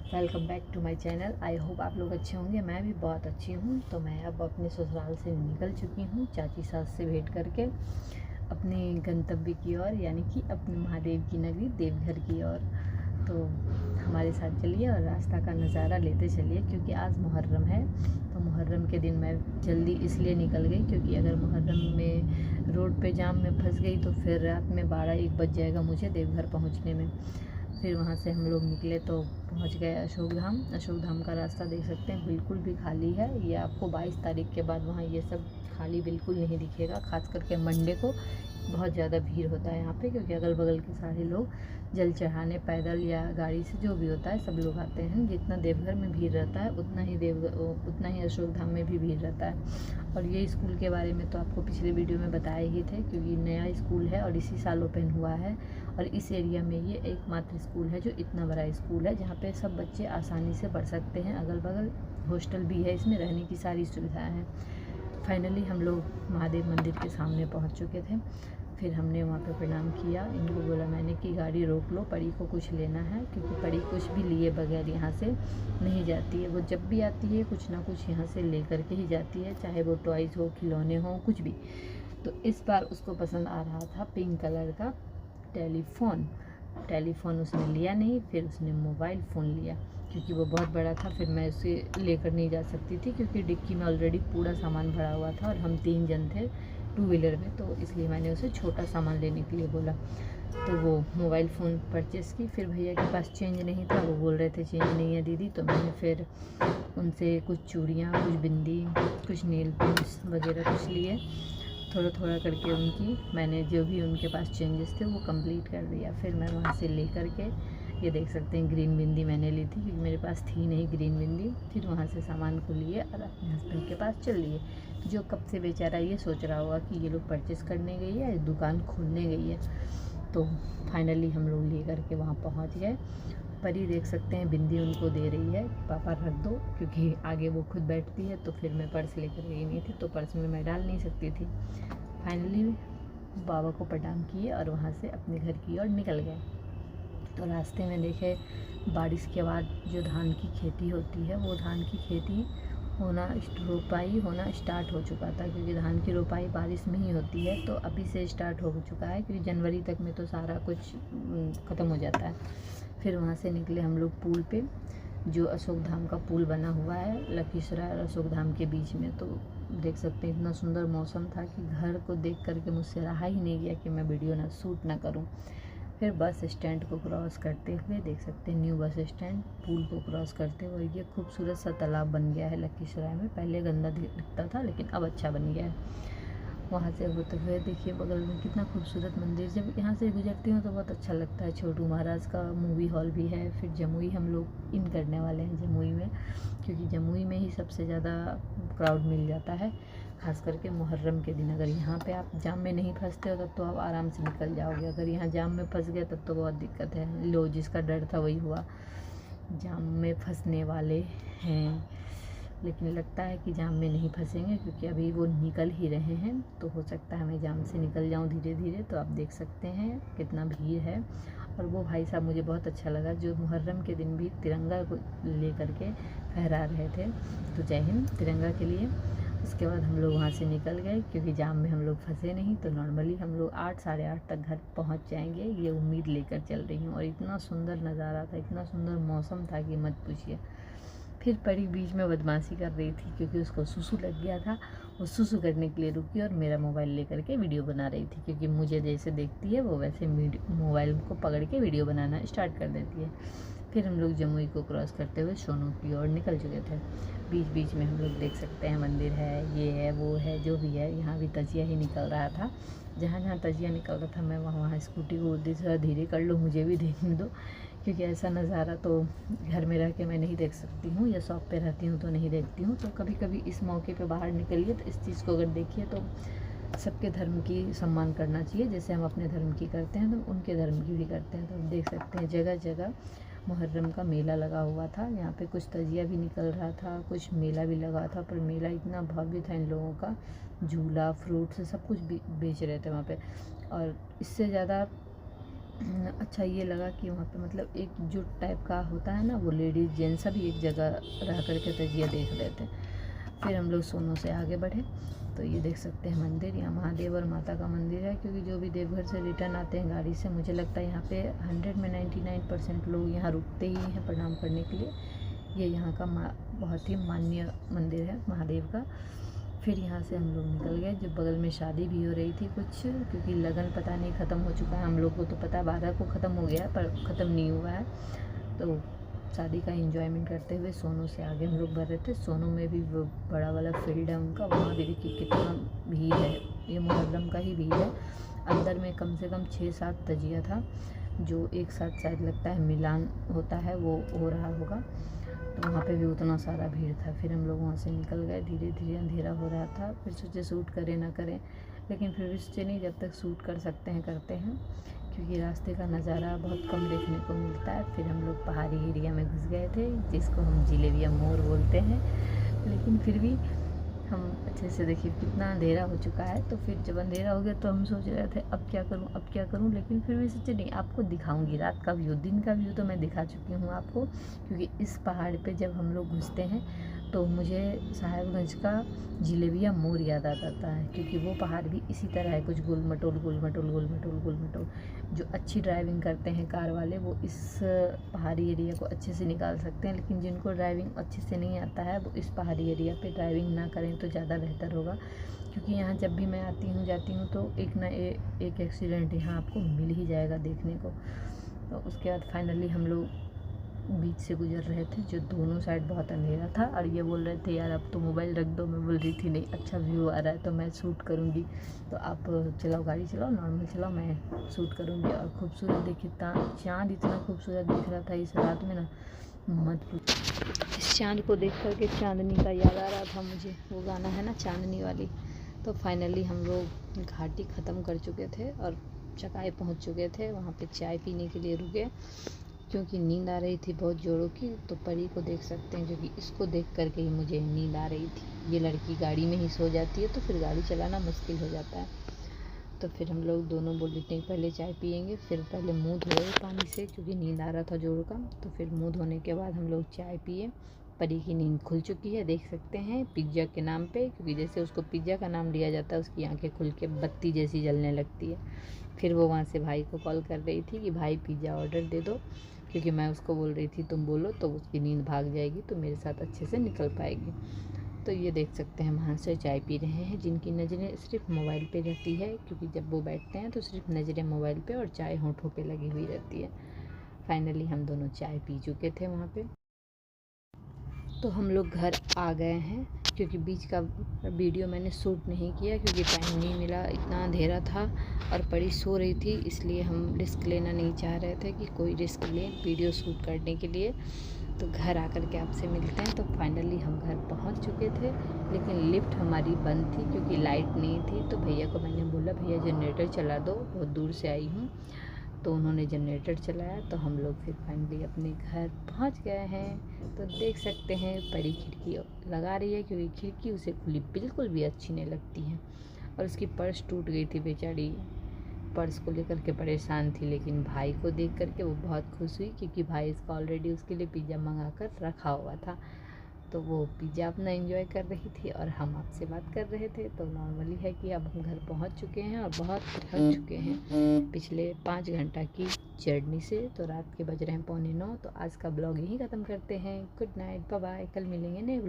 Welcome back to my channel. I hope आप लोग अच्छे होंगे। मैं भी बहुत अच्छी हूँ। तो मैं अब अपने ससुराल से निकल चुकी हूँ चाची सास से भेंट करके अपने गंतव्य की ओर, यानी कि अपने महादेव की नगरी देवघर की ओर। तो हमारे साथ चलिए और रास्ता का नज़ारा लेते चलिए, क्योंकि आज मुहर्रम है। तो मुहर्रम के दिन मैं जल्दी इसलिए निकल गई क्योंकि अगर मुहर्रम में रोड पे जाम में फंस गई तो फिर रात में 12-1 बज जाएगा मुझे देवघर पहुँचने में। फिर वहाँ से हम लोग निकले तो पहुँच गए अशोक धाम। अशोक धाम का रास्ता देख सकते हैं बिल्कुल भी खाली है। ये आपको 22 तारीख के बाद वहाँ ये सब खाली बिल्कुल नहीं दिखेगा। खास करके मंडे को बहुत ज़्यादा भीड़ होता है यहाँ पे, क्योंकि अगल बगल के सारे लोग जल चढ़ाने पैदल या गाड़ी से, जो भी होता है, सब लोग आते हैं। जितना देवघर में भीड़ रहता है उतना ही अशोक धाम में भी भीड़ रहता है। और ये स्कूल के बारे में तो आपको पिछले वीडियो में बताए ही थे, क्योंकि नया स्कूल है और इसी साल ओपन हुआ है। और इस एरिया में ये एकमात्र स्कूल है जो इतना बड़ा स्कूल है, जहाँ पे सब बच्चे आसानी से पढ़ सकते हैं। अगल बगल हॉस्टल भी है, इसमें रहने की सारी सुविधाएं हैं। फाइनली हम लोग महादेव मंदिर के सामने पहुँच चुके थे। फिर हमने वहाँ पे प्रणाम किया। इनको बोला मैंने कि गाड़ी रोक लो, परी को कुछ लेना है, क्योंकि परी कुछ भी लिए बगैर यहाँ से नहीं जाती है। वो जब भी आती है कुछ ना कुछ यहाँ से ले कर के ही जाती है, चाहे वो टॉयज़ हो, खिलौने हों, कुछ भी। तो इस बार उसको पसंद आ रहा था पिंक कलर का टेलीफ़ोन उसने लिया नहीं। फिर उसने मोबाइल फ़ोन लिया, क्योंकि वो बहुत बड़ा था। फिर मैं उसे लेकर नहीं जा सकती थी, क्योंकि डिक्की में ऑलरेडी पूरा सामान भरा हुआ था और हम 3 जन थे 2 व्हीलर में। तो इसलिए मैंने उसे छोटा सामान लेने के लिए बोला। तो वो मोबाइल फ़ोन परचेज़ की। फिर भैया के पास चेंज नहीं था, वो बोल रहे थे चेंज नहीं है दीदी। तो मैंने फिर उनसे कुछ चूड़ियाँ, कुछ बिंदी, कुछ नेल पेंट्स वगैरह कुछ लिए। थोड़ा थोड़ा करके उनकी मैंने जो भी उनके पास चेंजेस थे वो कंप्लीट कर दिया। फिर मैं वहाँ से ले कर के, ये देख सकते हैं ग्रीन बिंदी मैंने ली थी, क्योंकि मेरे पास थी नहीं ग्रीन बिंदी। फिर वहाँ से सामान को लिए और अपने हस्बैंड के पास चल लिए, जो कब से बेचारा ये सोच रहा होगा कि ये लोग परचेज़ करने गई है, दुकान खोलने गई है। तो फाइनली हम लोग ले कर के वहाँ पहुँच गए। परी देख सकते हैं बिंदी उनको दे रही है, पापा रख दो, क्योंकि आगे वो खुद बैठती है। तो फिर मैं पर्स लेकर गई नहीं थी, तो पर्स में मैं डाल नहीं सकती थी। फाइनली बाबा को प्रणाम किए और वहाँ से अपने घर की ओर निकल गए। तो रास्ते में देखे बारिश के बाद जो धान की खेती होती है, वो धान की खेती रोपाई होना स्टार्ट हो चुका था, क्योंकि धान की रोपाई बारिश में ही होती है। तो अभी से स्टार्ट हो चुका है, क्योंकि जनवरी तक में तो सारा कुछ ख़त्म हो जाता है। फिर वहाँ से निकले हम लोग पुल पे, जो अशोक धाम का पुल बना हुआ है लखीसराय और अशोक धाम के बीच में। तो देख सकते हैं इतना सुंदर मौसम था कि घर को देख करके मुझसे रहा ही नहीं गया कि मैं वीडियो ना शूट ना करूं। फिर बस स्टैंड को क्रॉस करते हुए देख सकते हैं न्यू बस स्टैंड, पुल को क्रॉस करते हुए ये खूबसूरत सा तालाब बन गया है लखीसराय में। पहले गंदा दिखता था, लेकिन अब अच्छा बन गया है। वहाँ से होते हुए देखिए बगल में कितना खूबसूरत मंदिर, जब यहाँ से गुजरती हूँ तो बहुत अच्छा लगता है। छोटू महाराज का मूवी हॉल भी है। फिर जमुई हम लोग इन करने वाले हैं, जमुई में, क्योंकि जमुई में ही सबसे ज़्यादा क्राउड मिल जाता है, खास करके मुहर्रम के दिन। अगर यहाँ पे आप जाम में नहीं फंसते हो तब तो आप आराम से निकल जाओगे, अगर यहाँ जाम में फंस गए तब तो बहुत दिक्कत है। लो, जिसका डर था वही हुआ, जाम में फंसने वाले हैं। लेकिन लगता है कि जाम में नहीं फंसेंगे, क्योंकि अभी वो निकल ही रहे हैं। तो हो सकता है मैं जाम से निकल जाऊं धीरे धीरे। तो आप देख सकते हैं कितना भीड़ है। और वो भाई साहब मुझे बहुत अच्छा लगा, जो मुहर्रम के दिन भी तिरंगा को ले करके फहरा रहे थे। तो जय हिंद तिरंगा के लिए। उसके बाद हम लोग वहाँ से निकल गए, क्योंकि जाम में हम लोग फंसे नहीं। तो नॉर्मली हम लोग 8 साढ़े 8 तक घर पहुँच जाएंगे, ये उम्मीद लेकर चल रही हूँ। और इतना सुंदर नज़ारा था, इतना सुंदर मौसम था कि मत पूछिए। फिर परी बीच में बदमाशी कर रही थी, क्योंकि उसको सुसु लग गया था। वो सुसु करने के लिए रुकी और मेरा मोबाइल लेकर के वीडियो बना रही थी, क्योंकि मुझे जैसे देखती है वो वैसे मोबाइल को पकड़ के वीडियो बनाना स्टार्ट कर देती है। फिर हम लोग जमुई को क्रॉस करते हुए सोनू की ओर निकल चुके थे। बीच बीच में हम लोग देख सकते हैं मंदिर है, ये है, वो है, जो भी है। यहाँ भी तजिया ही निकल रहा था। जहाँ जहाँ तजिया निकल रहा था मैं वहाँ स्कूटी को बोलती थोड़ा धीरे कर लो, मुझे भी देखने दो, क्योंकि ऐसा नज़ारा तो घर में रह के मैं नहीं देख सकती हूँ, या शॉप पे रहती हूँ तो नहीं देखती हूँ। तो कभी कभी इस मौके पे बाहर निकलिए तो इस चीज़ को अगर देखिए तो सबके धर्म की सम्मान करना चाहिए। जैसे हम अपने धर्म की करते हैं तो उनके धर्म की भी करते हैं। तो आप देख सकते हैं जगह जगह मुहर्रम का मेला लगा हुआ था। यहाँ पे कुछ तजिया भी निकल रहा था, कुछ मेला भी लगा था। पर मेला इतना भव्य था, इन लोगों का झूला, फ्रूट्स सब कुछ बेच रहे थे वहाँ पे। और इससे ज़्यादा अच्छा ये लगा कि वहाँ पे मतलब एक जुट टाइप का होता है ना, वो लेडीज़ जेंट्स सभी एक जगह रह करके तजिया देख रहे थे। फिर हम लोग सोनू से आगे बढ़े तो ये देख सकते हैं मंदिर, यहाँ महादेव और माता का मंदिर है। क्योंकि जो भी देवघर से रिटर्न आते हैं गाड़ी से, मुझे लगता है यहाँ पे 100 में 99% लोग यहाँ रुकते ही हैं प्रणाम करने के लिए। ये यहाँ का बहुत ही मान्य मंदिर है महादेव का। फिर यहाँ से हम लोग निकल गए। जो बगल में शादी भी हो रही थी कुछ, क्योंकि लगन पता नहीं ख़त्म हो चुका है, हम लोग को तो पता है 12 को ख़त्म हो गया है, पर ख़त्म नहीं हुआ है। तो शादी का एंजॉयमेंट करते हुए सोनू से आगे हम लोग बढ़ रहे थे। सोनू में भी वो बड़ा वाला फील्ड है उनका, वहाँ भी देखिए कितना भीड़ है। ये मुहर्रम का ही भीड़ है। अंदर में कम से कम 6-7 तजिया था, जो एक साथ शायद लगता है मिलान होता है वो हो रहा होगा, तो वहाँ पे भी उतना सारा भीड़ था। फिर हम लोग वहाँ से निकल गए। धीरे धीरे अंधेरा हो रहा था। फिर सोचे शूट करें ना करें, लेकिन फिर भी सोचे नहीं, जब तक शूट कर सकते हैं करते हैं, क्योंकि रास्ते का नज़ारा बहुत कम देखने को मिलता है। फिर हम लोग पहाड़ी एरिया में घुस गए थे, जिसको हम जिलेबिया मोर बोलते हैं, लेकिन फिर भी हम अच्छे से देखिए कितना अंधेरा हो चुका है। तो फिर जब अंधेरा हो गया तो हम सोच रहे थे अब क्या करूं, अब क्या करूं, लेकिन फिर भी सोचे नहीं, आपको दिखाऊंगी रात का व्यू। दिन का व्यू तो मैं दिखा चुकी हूं आपको, क्योंकि इस पहाड़ पे जब हम लोग घुसते हैं तो मुझे साहिबगंज का जिलेबिया मोर याद आ जाता है। क्योंकि वो पहाड़ भी इसी तरह है, कुछ गोल मटोल गोल मटोल गोल मटोल गोल मटोल। जो अच्छी ड्राइविंग करते हैं कार वाले, वो इस पहाड़ी एरिया को अच्छे से निकाल सकते हैं, लेकिन जिनको ड्राइविंग अच्छे से नहीं आता है वो इस पहाड़ी एरिया पे ड्राइविंग ना करें तो ज़्यादा बेहतर होगा। क्योंकि यहाँ जब भी मैं आती हूँ जाती हूँ तो एक ना एक एक्सीडेंट यहाँ आपको मिल ही जाएगा देखने को। तो उसके बाद फाइनली हम लोग बीच से गुजर रहे थे, जो दोनों साइड बहुत अंधेरा था। और ये बोल रहे थे यार अब तो मोबाइल रख दो। मैं बोल रही थी नहीं, अच्छा व्यू आ रहा है तो मैं शूट करूँगी, तो आप चलाओ, गाड़ी चलाओ, नॉर्मल चलाओ, मैं शूट करूँगी। और खूबसूरत देखिए, चाँद इतना खूबसूरत दिख रहा था इस रात में ना, मत पूछो। इस चाँद को देख करके चाँदनी का याद आ रहा था मुझे, वो गाना है ना चाँदनी वाली। तो फाइनली हम लोग घाटी ख़त्म कर चुके थे और चकाई पहुँच चुके थे। वहाँ पे चाय पीने के लिए रुके, क्योंकि नींद आ रही थी बहुत जोरों की। तो परी को देख सकते हैं, क्योंकि इसको देख करके ही मुझे नींद आ रही थी। ये लड़की गाड़ी में ही सो जाती है तो फिर गाड़ी चलाना मुश्किल हो जाता है। तो फिर हम लोग दोनों बोले नहीं, पहले चाय पियेंगे, फिर पहले मुँह धोए पानी से, क्योंकि नींद आ रहा था जोरों का। तो फिर मुँह धोने के बाद हम लोग चाय पिए। परी की नींद खुल चुकी है, देख सकते हैं, पिज़्ज़ा के नाम पे, क्योंकि जैसे उसको पिज़्ज़ा का नाम लिया जाता है, उसकी आंखें खुल के बत्ती जैसी जलने लगती है। फिर वो वहाँ से भाई को कॉल कर रही थी कि भाई पिज़्ज़ा ऑर्डर दे दो, क्योंकि मैं उसको बोल रही थी तुम बोलो तो उसकी नींद भाग जाएगी, तो मेरे साथ अच्छे से निकल पाएगी। तो ये देख सकते हैं वहाँ से चाय पी रहे हैं, जिनकी नज़रें सिर्फ मोबाइल पे रहती है, क्योंकि जब वो बैठते हैं तो सिर्फ नज़रें मोबाइल पे और चाय होंठों पे लगी हुई रहती है। फाइनली हम दोनों चाय पी चुके थे वहाँ पे। तो हम लोग घर आ गए हैं, क्योंकि बीच का वीडियो मैंने शूट नहीं किया, क्योंकि टाइम नहीं मिला, इतना अंधेरा था और परी सो रही थी, इसलिए हम रिस्क लेना नहीं चाह रहे थे कि कोई रिस्क लें वीडियो शूट करने के लिए। तो घर आकर के आपसे मिलते हैं। तो फाइनली हम घर पहुंच चुके थे, लेकिन लिफ्ट हमारी बंद थी क्योंकि लाइट नहीं थी। तो भैया को मैंने बोला भैया जनरेटर चला दो, बहुत दूर से आई हूँ। तो उन्होंने जनरेटर चलाया, तो हम लोग फिर फाइनली अपने घर पहुंच गए हैं। तो देख सकते हैं परी खिड़की लगा रही है, क्योंकि खिड़की उसे खुली बिल्कुल भी अच्छी नहीं लगती है। और उसकी पर्स टूट गई थी बेचारी, पर्स को लेकर के परेशान थी। लेकिन भाई को देख करके वो बहुत खुश हुई, क्योंकि भाई इसका ऑलरेडी उसके लिए पिज़्ज़ा मंगा कर रखा हुआ था। तो वो पिज़्ज़ा अपना एंजॉय कर रही थी और हम आपसे बात कर रहे थे। तो नॉर्मली है कि अब हम घर पहुंच चुके हैं और बहुत थक चुके हैं पिछले 5 घंटा की जर्नी से। तो रात के बज रहे हैं 8:45। तो आज का ब्लॉग यहीं ख़त्म करते हैं। गुड नाइट, बाय बाय, कल मिलेंगे नए